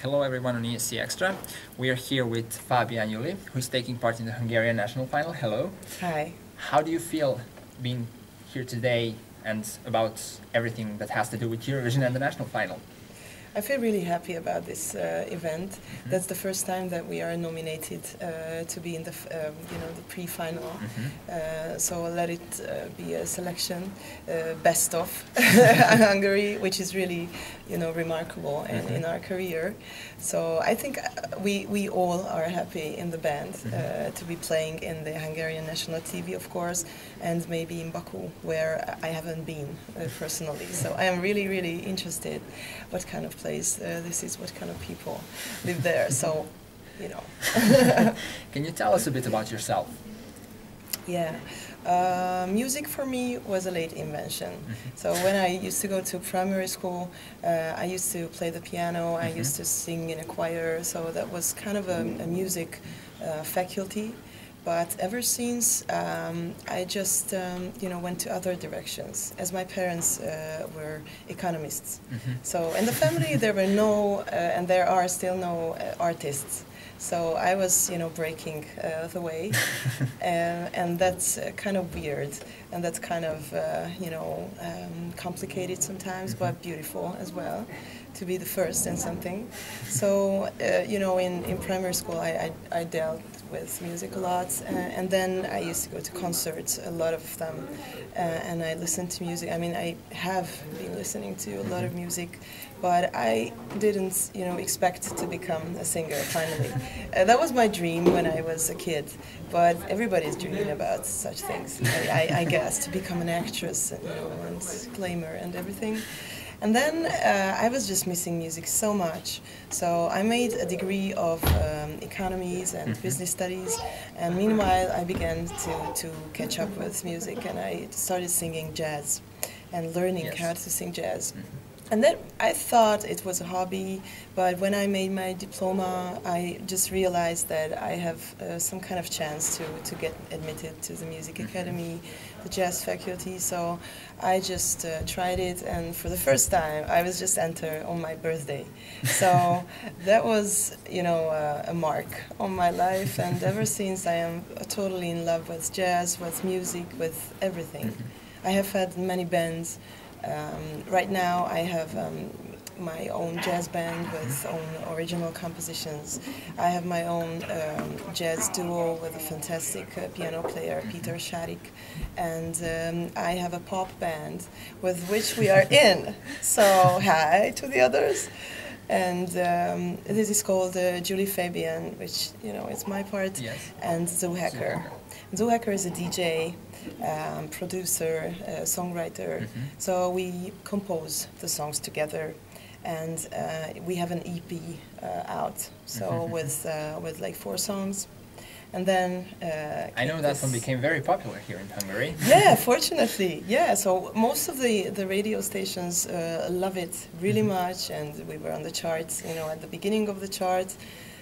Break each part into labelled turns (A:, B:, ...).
A: Hello everyone on ESCXTRA. We are here with Fábián Juli, who's taking part in the Hungarian national final. Hello.
B: Hi.
A: How do you feel being here today and about everything that has to do with Eurovision and the national final?
B: I feel really happy about this event.
A: Mm-hmm.
B: That's the first time that we are nominated to be in the the pre-final.
A: Mm-hmm.
B: So let it be a selection, best of Hungary, which is really remarkable in our career. So I think we all are happy in the band to be playing in the Hungarian national TV, of course, and maybe in Baku, where I haven't been personally. So I am really interested what kind of place this is, what kind of people live there. So,
A: Can you tell us a bit about yourself?
B: Yeah. Music for me was a late invention. So when I used to go to primary school, I used to play the piano, I used to sing in a choir, so that was kind of a music faculty. But ever since, I just went to other directions, as my parents were economists. So in the family there were no, and there are still no artists. So I was, breaking the way, and that's kind of weird, and that's kind of, complicated sometimes, but beautiful as well, to be the first in something. So, in primary school I dealt with music a lot, and then I used to go to concerts, a lot of them, and I listened to music. I mean, I have been listening to a lot of music, but I didn't, expect to become a singer finally. That was my dream when I was a kid, but everybody's dreaming about such things, I guess, to become an actress, and glamour and everything. And then I was just missing music so much, so I made a degree of economies and business studies, and meanwhile I began to catch up with music, and I started singing jazz and learning how to sing jazz. And then I thought it was a hobby, but when I made my diploma, I just realized that I have some kind of chance to get admitted to the music academy, the jazz faculty. So I just tried it, and for the first time, I was just entered on my birthday. So that was, a mark on my life, and ever since I am totally in love with jazz, with music, with everything. I have had many bands. Right now I have my own jazz band with own original compositions. I have my own jazz duo with a fantastic piano player, Peter Sharik, and I have a pop band with which we are in. So hi to the others. And this is called Juli Fábián, which, is my part, and Zuhacker. Zuhacker is a DJ, producer, songwriter, so we compose the songs together, and we have an EP out, so with like 4 songs. And then
A: I know that one became very popular here in Hungary.
B: Yeah, fortunately, yeah. So most of the radio stations love it really much, and we were on the charts, at the beginning of the charts.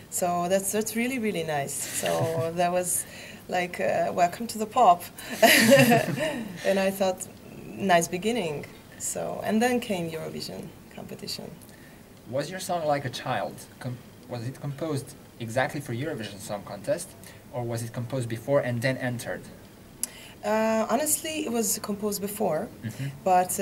B: So that's really nice. So that was like welcome to the pop, and I thought nice beginning. So and then came Eurovision competition.
A: Was your song like a child? Was it composed exactly for Eurovision Song Contest, or was it composed before and then entered?
B: Honestly, it was composed before, but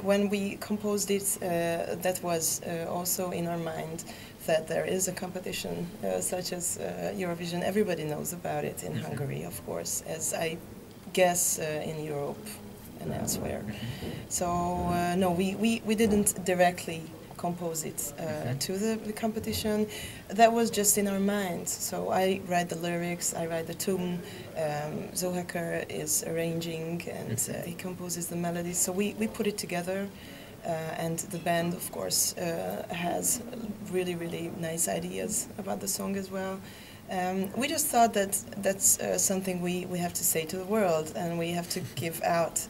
B: when we composed it, that was also in our mind that there is a competition such as Eurovision. Everybody knows about it in Hungary, of course, as I guess in Europe and elsewhere. So no, we didn't directly compose it to the competition. That was just in our minds. So I write the lyrics, I write the tune, Zuhacker is arranging, and he composes the melodies. So we put it together, and the band, of course, has really nice ideas about the song as well. We just thought that that's something we have to say to the world, and we have to give out.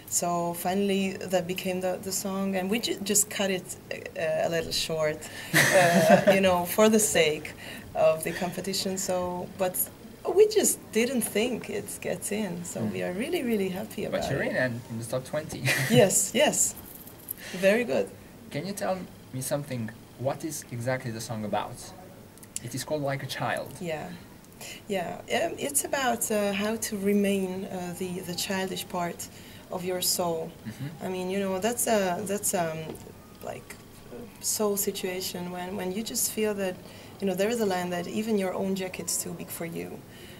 B: So finally that became the song, and we just cut it a little short, for the sake of the competition. So, but we just didn't think it gets in, so we are really happy about it.
A: But you're in the top 20.
B: Yes, very good.
A: Can you tell me something what is exactly the song about? It is called Like a Child.
B: Yeah. Yeah, it's about how to remain the childish part of your soul. I mean, you know, that's like soul situation when you just feel that, you know, there is a line that even your own jacket's too big for you.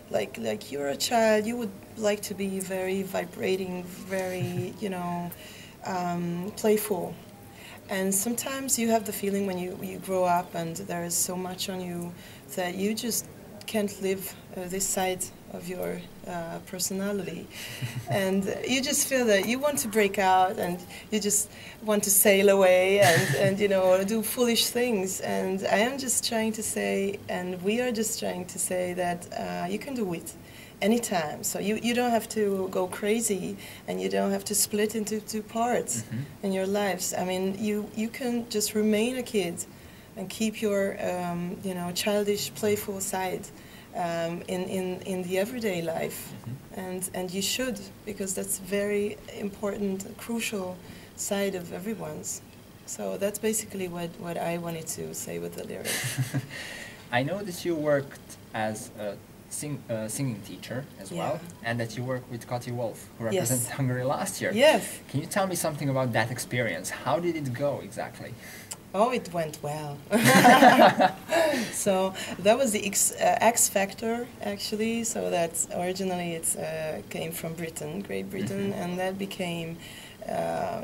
B: Like you're a child, you would like to be very vibrating, very, you know, playful. And sometimes you have the feeling when you grow up and there is so much on you that you just can't live this side of your personality. And you just feel that you want to break out and you just want to sail away and you know, do foolish things. And I am just trying to say, and we are just trying to say that you can do it anytime. So you don't have to go crazy and you don't have to split into two parts in your lives. I mean, you can just remain a kid and keep your you know, childish, playful side in the everyday life, and you should, because that's very important, crucial side of everyone's. So that's basically what I wanted to say with the lyrics.
A: I know that you worked as a singing teacher as well, and that you worked with Kati Wolf, who represented Hungary last year.
B: Yes.
A: Can you tell me something about that experience? How did it go exactly?
B: Oh, it went well. So that was the X Factor, actually. So that's originally it came from Britain, Great Britain, and that became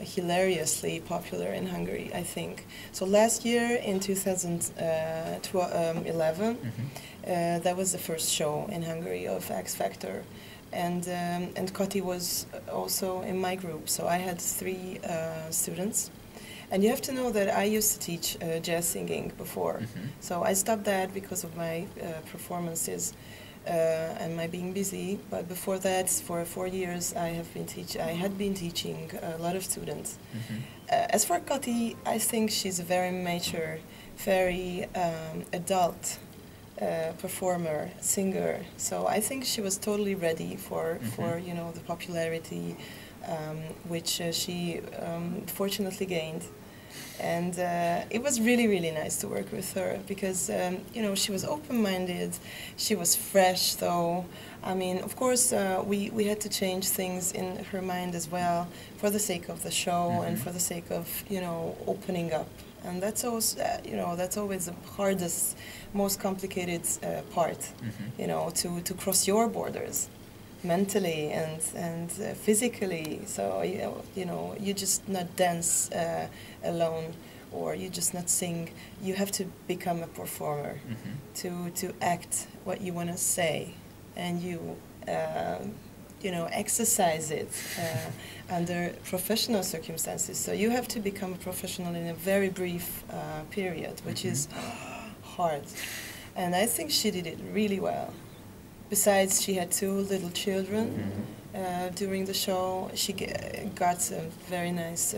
B: hilariously popular in Hungary, I think. So last year, in 2011, that was the first show in Hungary of X Factor. And Kati was also in my group, so I had 3 students. And you have to know that I used to teach jazz singing before. So I stopped that because of my performances and my being busy. But before that, for 4 years, I had been teaching a lot of students. As for Kati, I think she's a very mature, very adult performer, singer. So I think she was totally ready for you know, the popularity which she fortunately gained. And it was really, really nice to work with her because, you know, she was open-minded, she was fresh, though. I mean, of course, we had to change things in her mind as well for the sake of the show and for the sake of, you know, opening up. And that's also, you know, that's always the hardest, most complicated part, you know, to cross your borders mentally and physically. So you know, you just not dance alone, or you just not sing. You have to become a performer to act what you want to say, and you know, exercise it under professional circumstances. So you have to become a professional in a very brief period, which is hard. And I think she did it really well. Besides, she had 2 little children during the show. She got some very nice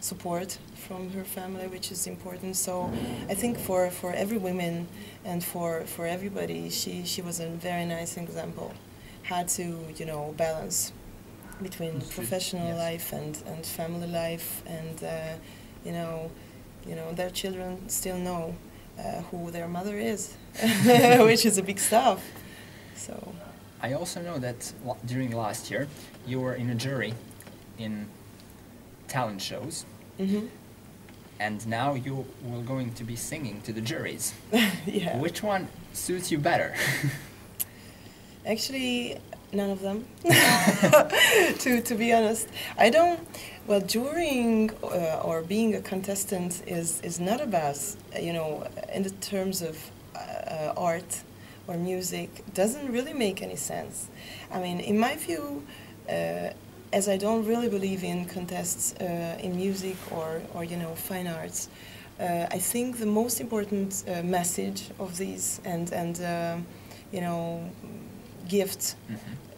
B: support from her family, which is important. So I think for every woman and for everybody, she was a very nice example how to, you know, balance between professional life and family life, and you know, their children still know who their mother is, which is a big stuff. So
A: I also know that during last year you were in a jury in talent shows, and now you will going to be singing to the juries.
B: Yeah.
A: Which one suits you better?
B: Actually, none of them. To be honest, I don't. Well, jurying or being a contestant is not about, you know, in the terms of art or music, doesn't really make any sense. I mean, in my view, as I don't really believe in contests in music or you know, fine arts, I think the most important message of these and you know, gift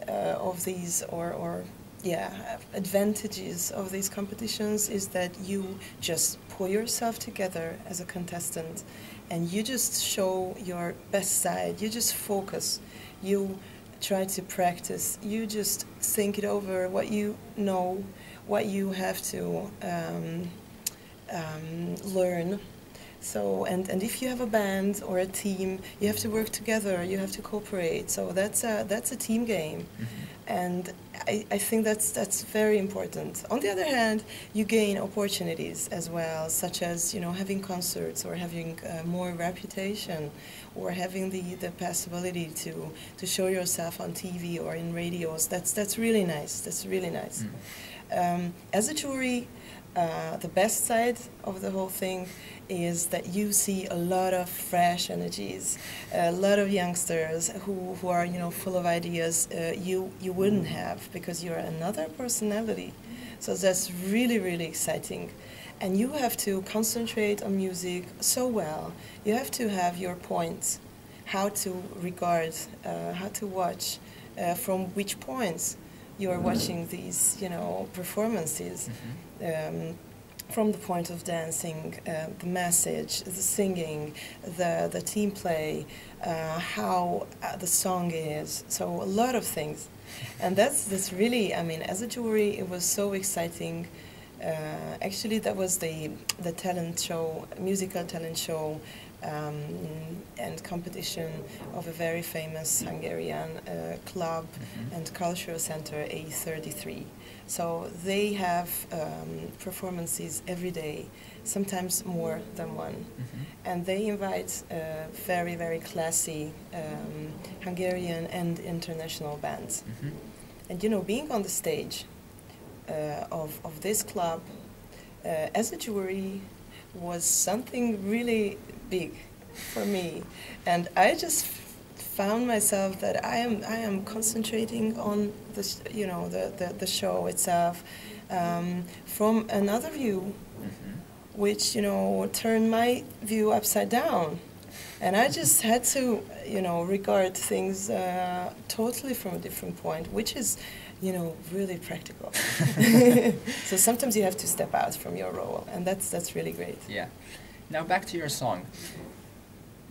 B: of these or yeah, advantages of these competitions is that you just pull yourself together as a contestant and you just show your best side. You just focus. You try to practice. You just think it over, what you know, what you have to learn. So, and if you have a band or a team, you have to work together, you have to cooperate. So that's a team game. And I think that's very important. On the other hand, you gain opportunities as well, such as, you know, having concerts or having more reputation, or having the possibility to show yourself on TV or in radios. That's really nice. That's really nice. As a jury, the best side of the whole thing is that you see a lot of fresh energies, a lot of youngsters who are, you know, full of ideas you wouldn't have, because you're another personality. So that's really, really exciting. And you have to concentrate on music so well. You have to have your points, how to regard, how to watch, from which points you are watching these, you know, performances. From the point of dancing, the message, the singing, the team play, how the song is. So a lot of things. And that's really, I mean, as a jury, it was so exciting. Actually, that was the talent show, musical talent show, and competition of a very famous Hungarian club and cultural center, A33. So they have performances every day, sometimes more than one. And they invite very, very classy Hungarian and international bands. And, you know, being on the stage of this club as a jury was something really big for me. And I just found myself that I am concentrating on this, you know, the show itself from another view, which, you know, turned my view upside down. And I just had to, you know, regard things totally from a different point, which is, you know, really practical. So sometimes you have to step out from your role, and that's really great.
A: Yeah. Now back to your song.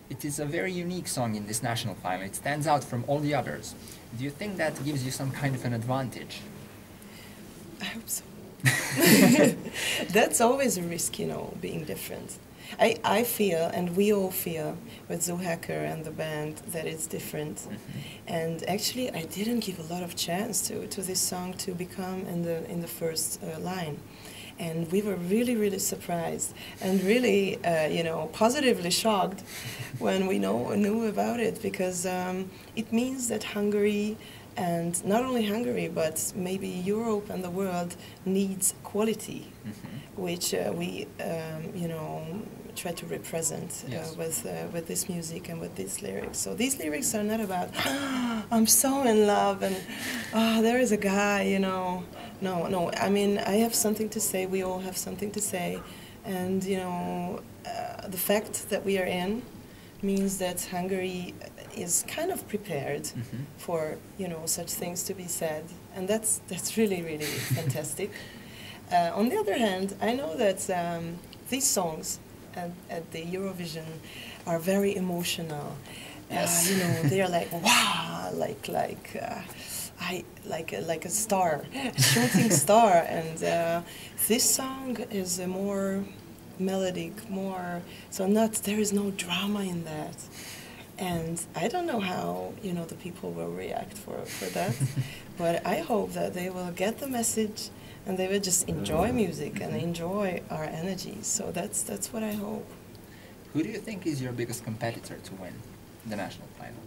A: It is a very unique song in this national final. It stands out from all the others. Do you think that gives you some kind of an advantage?
B: I hope so. That's always a risk, you know, being different. I feel, and we all feel, with Zoo Hacker and the band, that it's different. And actually, I didn't give a lot of chance to this song to become in the first line. And we were really, really surprised and really, you know, positively shocked when we knew about it, because it means that Hungary, and not only Hungary, but maybe Europe and the world, needs quality, which we, you know, try to represent with this music and with these lyrics. So these lyrics are not about, I'm so in love and there is a guy, you know. No. I mean, I have something to say. We all have something to say, and you know, the fact that we are in means that Hungary is kind of prepared for, you know, such things to be said, and that's really, really fantastic. On the other hand, I know that these songs at the Eurovision are very emotional.
A: Yes.
B: You know, they are like, wow, like a star, a shooting star, and this song is a more melodic, more, so there is no drama in that. And I don't know how, you know, the people will react for that, but I hope that they will get the message and they will just enjoy music and enjoy our energy. So that's what I hope.
A: Who do you think is your biggest competitor to win the national final?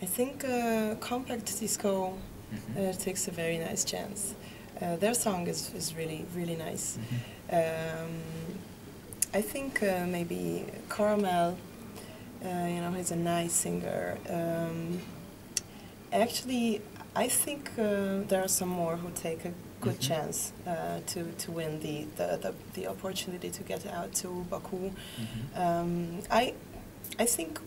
B: I think Compact Disco takes a very nice chance. Their song is really, really nice. I think maybe Caramel, you know, he's a nice singer. Actually, I think there are some more who take a good chance to win the opportunity to get out to Baku. I think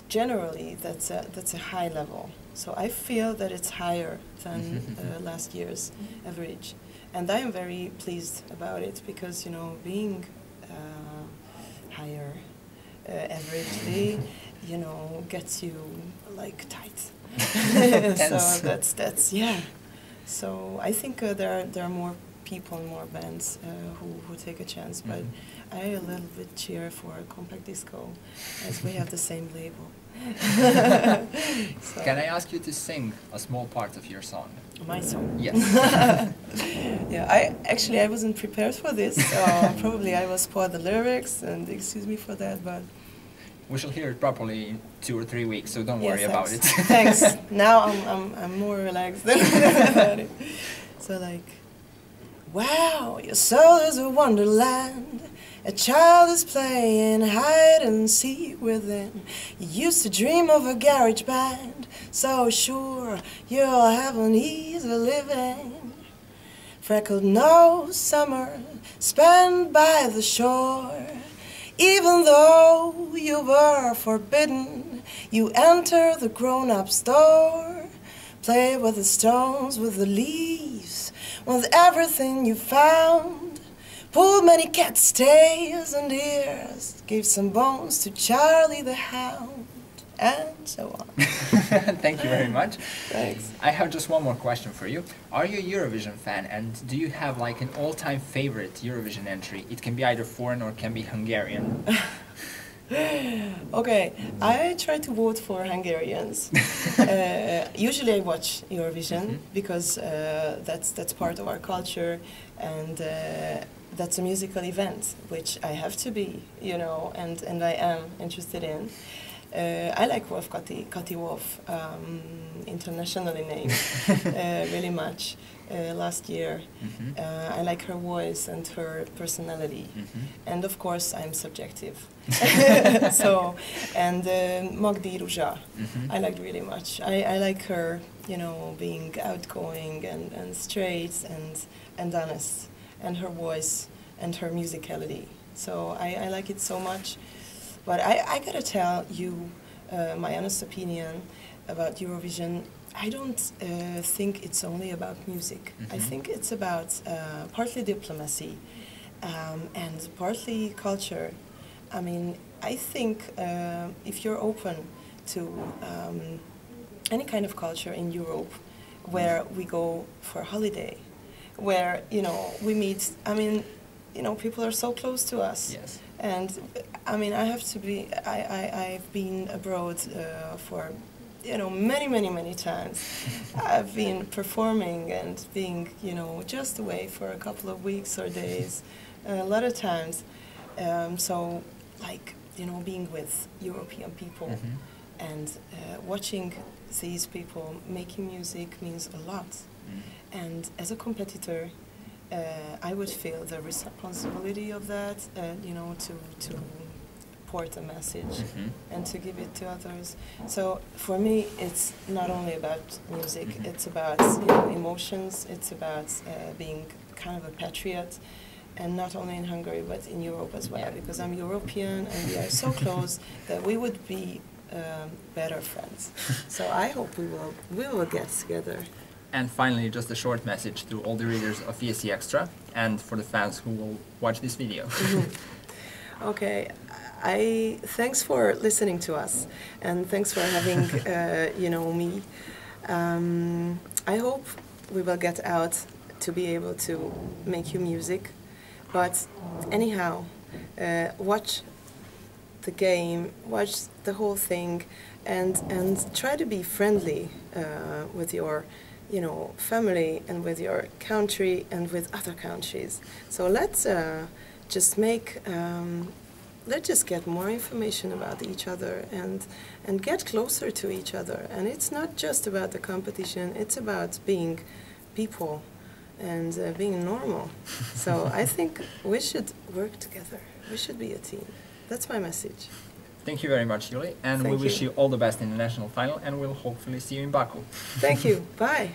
B: generally that's a high level. So I feel that it's higher than last year's average, and I am very pleased about it, because, you know, being higher averagely, you know, gets you like tight. So that's yeah. So I think there are more people, more bands who take a chance, but I a little bit cheer for compact disco, as we have the same label. So,
A: Can I ask you to sing a small part of your song?
B: my song.
A: Yes.
B: Yeah, I wasn't prepared for this, so probably I will spoil the lyrics, and excuse me for that, but
A: We shall hear it properly in 2 or 3 weeks, so don't worry
B: yes,
A: about it.
B: thanks. Now I'm more relaxed about it. So like, wow, your soul is a wonderland. A child is playing hide and seek within. You used to dream of a garage band, so sure you'll have an easy living. Freckled nose summer spent by the shore. Even though you were forbidden, you enter the grown-up's door. Play with the stones, with the leaves, with everything you found. Pulled many cat's tails and ears, gave some bones to Charlie the Hound, and so on.
A: Thank you very much.
B: Thanks.
A: I have just one more question for you. Are you a Eurovision fan, and do you have like an all-time favorite Eurovision entry? It can be either foreign or can be Hungarian.
B: Okay, I try to vote for Hungarians. Usually I watch Eurovision because that's part of our culture, and that's a musical event which I have to be, you know, and I am interested in. I like Kati Wolf, internationally named, really much. Last year, I like her voice and her personality, and of course I'm subjective. So, and Magdi Ruzsa, I liked really much. I like her, you know, being outgoing and straight and honest, and her voice and her musicality. So I like it so much. But I gotta tell you my honest opinion about Eurovision. I don't think it's only about music. I think it's about partly diplomacy and partly culture. I mean, I think if you're open to any kind of culture in Europe, where we go for a holiday, where, you know, we meet, I mean, you know, people are so close to us.
A: Yes.
B: And I mean, I've been abroad for, you know, many times. I've been performing and being, you know, just away for a couple of weeks or days, a lot of times. So, like, you know, being with European people and watching these people making music means a lot. And as a competitor, I would feel the responsibility of that, you know, to port a message and to give it to others. So for me, it's not only about music, it's about, you know, emotions, it's about being kind of a patriot, and not only in Hungary, but in Europe as well, because I'm European and we are so close that we would be better friends. So I hope we will get together.
A: And finally, just a short message to all the readers of ESCXTRA and for the fans who will watch this video.
B: Okay, thanks for listening to us, and thanks for having, you know, me. I hope we will get out to be able to make you music, but anyhow, watch the game, watch the whole thing, and try to be friendly with your, you know, family and with your country and with other countries. So let's just make, let's just get more information about each other and get closer to each other. And it's not just about the competition, it's about being people and being normal. So I think we should work together. We should be a team. That's my message.
A: Thank you very much, Juli, and we wish you all the best in the national final, and we'll hopefully see you in Baku.
B: Thank you. Bye.